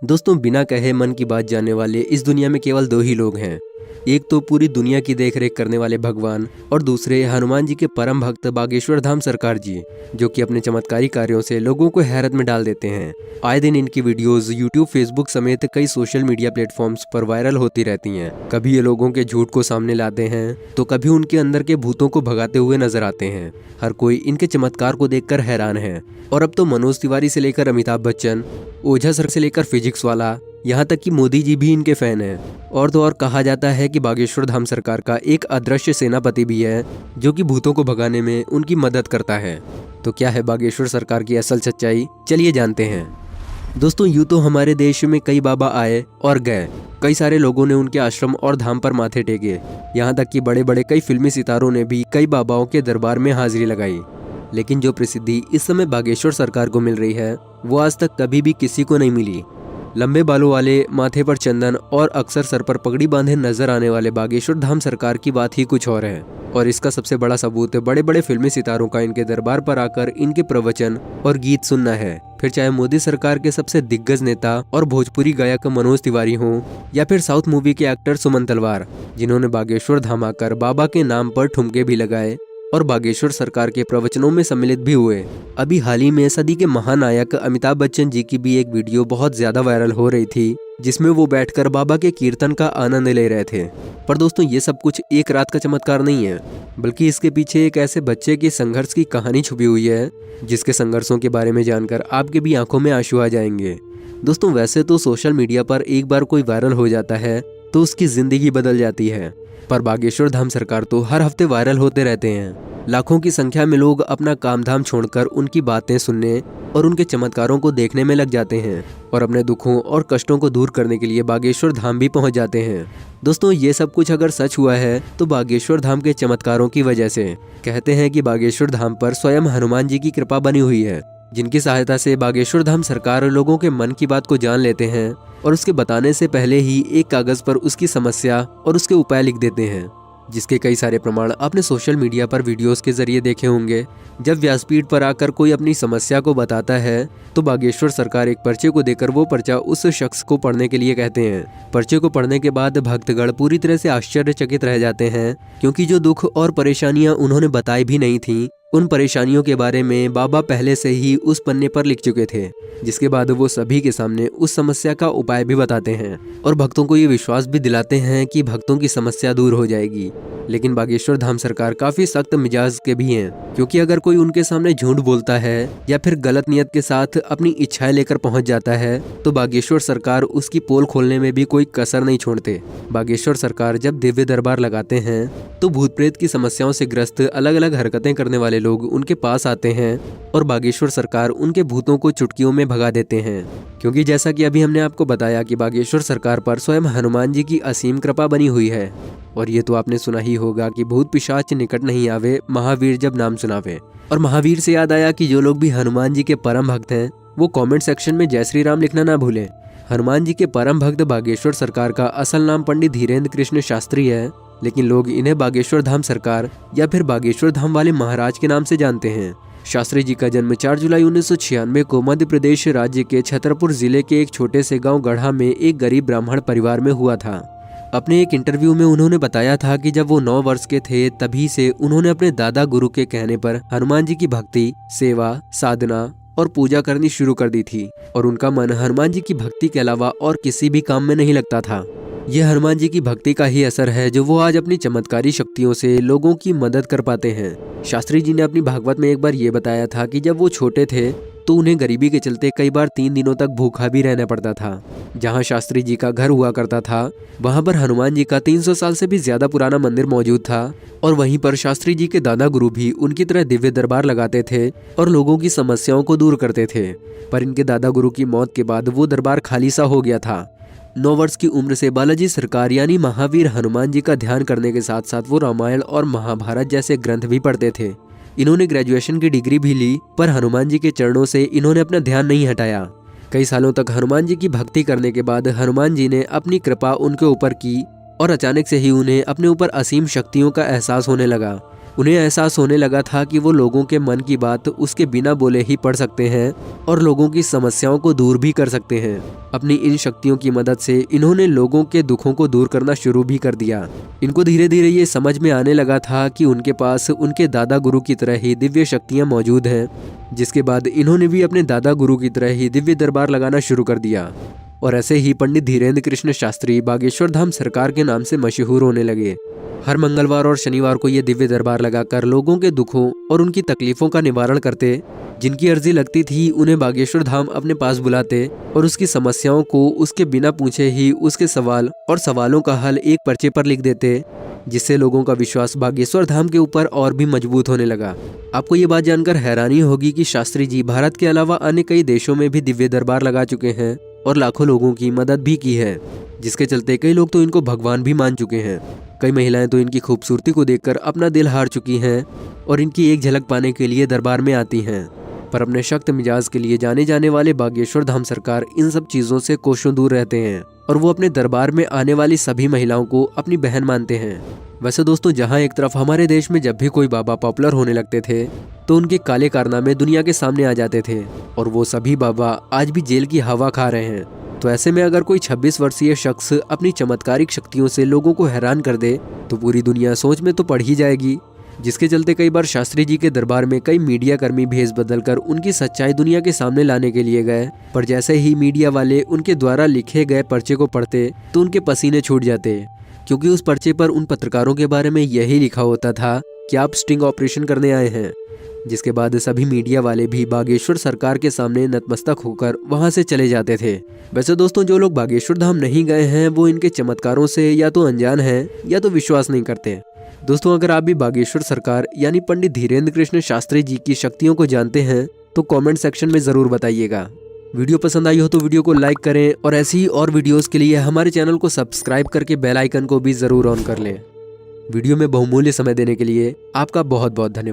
दोस्तों, बिना कहे मन की बात जानने वाले इस दुनिया में केवल दो ही लोग हैं। एक तो पूरी दुनिया की देख रेख करने वाले भगवान और दूसरे हनुमान जी के परम भक्त बागेश्वर धाम सरकार जी, जो कि अपने चमत्कारी कार्यों से लोगों को हैरत में डाल देते हैं। आए दिन इनकी वीडियोस यूट्यूब, फेसबुक समेत कई सोशल मीडिया प्लेटफॉर्म्स पर वायरल होती रहती हैं। कभी ये लोगों के झूठ को सामने लाते हैं तो कभी उनके अंदर के भूतों को भगाते हुए नजर आते हैं। हर कोई इनके चमत्कार को देखकर हैरान है। और अब तो मनोज तिवारी से लेकर अमिताभ बच्चन, ओझा सर से लेकर फिजिक्स वाला, यहाँ तक कि मोदी जी भी इनके फैन हैं। और तो और कहा जाता है कि बागेश्वर धाम सरकार का एक अदृश्य सेनापति भी है, जो कि भूतों को भगाने में उनकी मदद करता है। तो क्या है बागेश्वर सरकार की असल सच्चाई, चलिए जानते हैं। दोस्तों, यूँ तो हमारे देश में कई बाबा आए और गए। कई सारे लोगों ने उनके आश्रम और धाम पर माथे टेके। यहाँ तक कि बड़े बड़े कई फिल्मी सितारों ने भी कई बाबाओं के दरबार में हाजिरी लगाई। लेकिन जो प्रसिद्धि इस समय बागेश्वर सरकार को मिल रही है, वो आज तक कभी भी किसी को नहीं मिली। लंबे बालों वाले, माथे पर चंदन और अक्सर सर पर पगड़ी बांधे नजर आने वाले बागेश्वर धाम सरकार की बात ही कुछ और है। और इसका सबसे बड़ा सबूत बड़े बड़े फिल्मी सितारों का इनके दरबार पर आकर इनके प्रवचन और गीत सुनना है। फिर चाहे मोदी सरकार के सबसे दिग्गज नेता और भोजपुरी गायक मनोज तिवारी हों, या फिर साउथ मूवी के एक्टर सुमन तलवार, जिन्होंने बागेश्वर धाम आकर बाबा के नाम पर ठुमके भी लगाए और बागेश्वर सरकार के प्रवचनों में सम्मिलित भी हुए। अभी हाल ही में सदी के महानायक अमिताभ बच्चन जी की भी एक वीडियो बहुत ज्यादा वायरल हो रही थी, जिसमें वो बैठकर बाबा के कीर्तन का आनंद ले रहे थे। पर दोस्तों, ये सब कुछ एक रात का चमत्कार नहीं है, बल्कि इसके पीछे एक ऐसे बच्चे के संघर्ष की कहानी छुपी हुई है, जिसके संघर्षों के बारे में जानकर आपके भी आंखों में आंसू आ जाएंगे। दोस्तों, वैसे तो सोशल मीडिया पर एक बार कोई वायरल हो जाता है तो उसकी जिंदगी बदल जाती है, पर बागेश्वर धाम सरकार तो हर हफ्ते वायरल होते रहते हैं। लाखों की संख्या में लोग अपना काम धाम छोड़कर उनकी बातें सुनने और उनके चमत्कारों को देखने में लग जाते हैं और अपने दुखों और कष्टों को दूर करने के लिए बागेश्वर धाम भी पहुंच जाते हैं। दोस्तों, ये सब कुछ अगर सच हुआ है तो बागेश्वर धाम के चमत्कारों की वजह से। कहते हैं कि बागेश्वर धाम पर स्वयं हनुमान जी की कृपा बनी हुई है, जिनकी सहायता से बागेश्वर धाम सरकार लोगों के मन की बात को जान लेते हैं और उसके बताने से पहले ही एक कागज पर उसकी समस्या और उसके उपाय लिख देते हैं, जिसके कई सारे प्रमाण आपने सोशल मीडिया पर वीडियोस के जरिए देखे होंगे। जब व्यासपीठ पर आकर कोई अपनी समस्या को बताता है तो बागेश्वर सरकार एक पर्चे को देकर वो पर्चा उस शख्स को पढ़ने के लिए कहते हैं। पर्चे को पढ़ने के बाद भक्तगण पूरी तरह से आश्चर्यचकित रह जाते हैं, क्योंकि जो दुख और परेशानियां उन्होंने बताई भी नहीं थी, उन परेशानियों के बारे में बाबा पहले से ही उस पन्ने पर लिख चुके थे, जिसके बाद वो सभी के सामने उस समस्या का उपाय भी बताते हैं और भक्तों को ये विश्वास भी दिलाते हैं कि भक्तों की समस्या दूर हो जाएगी। लेकिन बागेश्वर धाम सरकार काफी सख्त मिजाज के भी हैं, क्योंकि अगर कोई उनके सामने झूठ बोलता है या फिर गलत नियत के साथ अपनी इच्छाएं लेकर पहुंच जाता है तो बागेश्वर सरकार उसकी पोल खोलने में भी कोई कसर नहीं छोड़ते। बागेश्वर सरकार जब दिव्य दरबार लगाते हैं तो भूत प्रेत की समस्याओं से ग्रस्त अलग अलग हरकतें करने वाले लोग उनके पास आते हैं और बागेश्वर सरकार उनके भूतों को चुटकियों में भगा देते हैं। क्योंकि जैसा कि अभी हमने आपको बताया कि बागेश्वर सरकार पर स्वयं हनुमान जी की असीम कृपा बनी हुई है। और ये तो आपने सुना ही होगा कि भूत पिशाच निकट नहीं आवे, महावीर जब नाम सुनावे। और महावीर से याद आया कि जो लोग भी हनुमान जी के परम भक्त हैं वो कमेंट सेक्शन में जय श्री राम लिखना ना भूलें। हनुमान जी के परम भक्त बागेश्वर सरकार का असल नाम पंडित धीरेन्द्र कृष्ण शास्त्री है, लेकिन लोग इन्हें बागेश्वर धाम सरकार या फिर बागेश्वर धाम वाले महाराज के नाम से जानते हैं। शास्त्री जी का जन्म 4 जुलाई 1996 को मध्य प्रदेश राज्य के छतरपुर जिले के एक छोटे से गांव गढ़ा में एक गरीब ब्राह्मण परिवार में हुआ था। अपने एक इंटरव्यू में उन्होंने बताया था कि जब वो 9 वर्ष के थे तभी से उन्होंने अपने दादा गुरु के कहने पर हनुमान जी की भक्ति, सेवा, साधना और पूजा करनी शुरू कर दी थी और उनका मन हनुमान जी की भक्ति के अलावा और किसी भी काम में नहीं लगता था। यह हनुमान जी की भक्ति का ही असर है जो वो आज अपनी चमत्कारी शक्तियों से लोगों की मदद कर पाते हैं। शास्त्री जी ने अपनी भागवत में एक बार ये बताया था कि जब वो छोटे थे तो उन्हें गरीबी के चलते कई बार 3 दिनों तक भूखा भी रहना पड़ता था। जहाँ शास्त्री जी का घर हुआ करता था वहाँ पर हनुमान जी का 300 साल से भी ज्यादा पुराना मंदिर मौजूद था और वहीं पर शास्त्री जी के दादा गुरु भी उनकी तरह दिव्य दरबार लगाते थे और लोगों की समस्याओं को दूर करते थे। पर इनके दादा गुरु की मौत के बाद वो दरबार खाली सा हो गया था। 9 वर्ष की उम्र से बालाजी सरकार यानी महावीर हनुमान जी का ध्यान करने के साथ साथ वो रामायण और महाभारत जैसे ग्रंथ भी पढ़ते थे। इन्होंने ग्रेजुएशन की डिग्री भी ली, पर हनुमान जी के चरणों से इन्होंने अपना ध्यान नहीं हटाया। कई सालों तक हनुमान जी की भक्ति करने के बाद हनुमान जी ने अपनी कृपा उनके ऊपर की और अचानक से ही उन्हें अपने ऊपर असीम शक्तियों का एहसास होने लगा। उन्हें एहसास होने लगा था कि वो लोगों के मन की बात उसके बिना बोले ही पढ़ सकते हैं और लोगों की समस्याओं को दूर भी कर सकते हैं। अपनी इन शक्तियों की मदद से इन्होंने लोगों के दुखों को दूर करना शुरू भी कर दिया। इनको धीरे धीरे ये समझ में आने लगा था कि उनके पास उनके दादा गुरु की तरह ही दिव्य शक्तियां मौजूद हैं, जिसके बाद इन्होंने भी अपने दादा गुरु की तरह ही दिव्य दरबार लगाना शुरू कर दिया। और ऐसे ही पंडित धीरेन्द्र कृष्ण शास्त्री बागेश्वर धाम सरकार के नाम से मशहूर होने लगे। हर मंगलवार और शनिवार को ये दिव्य दरबार लगाकर लोगों के दुखों और उनकी तकलीफों का निवारण करते। जिनकी अर्जी लगती थी उन्हें बागेश्वर धाम अपने पास बुलाते और उसकी समस्याओं को उसके बिना पूछे ही उसके सवाल और सवालों का हल एक पर्चे पर लिख देते, जिससे लोगों का विश्वास बागेश्वर धाम के ऊपर और भी मजबूत होने लगा। आपको ये बात जानकर हैरानी होगी कि शास्त्री जी भारत के अलावा अन्य कई देशों में भी दिव्य दरबार लगा चुके हैं और लाखों लोगों की मदद भी की है, जिसके चलते कई लोग तो इनको भगवान भी मान चुके हैं। कई महिलाएं तो इनकी खूबसूरती को देखकर अपना दिल हार चुकी हैं और इनकी एक झलक पाने के लिए दरबार में आती हैं। पर अपने सख्त मिजाज के लिए जाने जाने वाले बागेश्वर धाम सरकार इन सब चीजों से कोसों दूर रहते हैं और वो अपने दरबार में आने वाली सभी महिलाओं को अपनी बहन मानते हैं। वैसे दोस्तों, जहां एक तरफ हमारे देश में जब भी कोई बाबा पॉपुलर होने लगते थे तो उनके काले कारनामे दुनिया के सामने आ जाते थे और वो सभी बाबा आज भी जेल की हवा खा रहे हैं। तो ऐसे में अगर कोई 26 वर्षीय शख्स अपनी चमत्कारिक शक्तियों से लोगों को हैरान कर दे तो पूरी दुनिया सोच में तो पड़ ही जाएगी, जिसके चलते कई बार शास्त्री जी के दरबार में कई मीडिया कर्मी भेष बदलकर उनकी सच्चाई दुनिया के सामने लाने के लिए गए। पर जैसे ही मीडिया वाले उनके द्वारा लिखे गए पर्चे को पढ़ते तो उनके पसीने छूट जाते, क्योंकि उस पर्चे पर उन पत्रकारों के बारे में यही लिखा होता था कि आप स्टिंग ऑपरेशन करने आए हैं। जिसके बाद सभी मीडिया वाले भी बागेश्वर सरकार के सामने नतमस्तक होकर वहां से चले जाते थे। वैसे दोस्तों, जो लोग बागेश्वर धाम नहीं गए हैं वो इनके चमत्कारों से या तो अनजान हैं या तो विश्वास नहीं करते। दोस्तों, अगर आप भी बागेश्वर सरकार यानी पंडित धीरेन्द्र कृष्ण शास्त्री जी की शक्तियों को जानते हैं तो कमेंट सेक्शन में जरूर बताइएगा। वीडियो पसंद आई हो तो वीडियो को लाइक करें और ऐसी ही और वीडियोस के लिए हमारे चैनल को सब्सक्राइब करके बेल आइकन को भी जरूर ऑन कर लें। वीडियो में बहुमूल्य समय देने के लिए आपका बहुत बहुत धन्यवाद।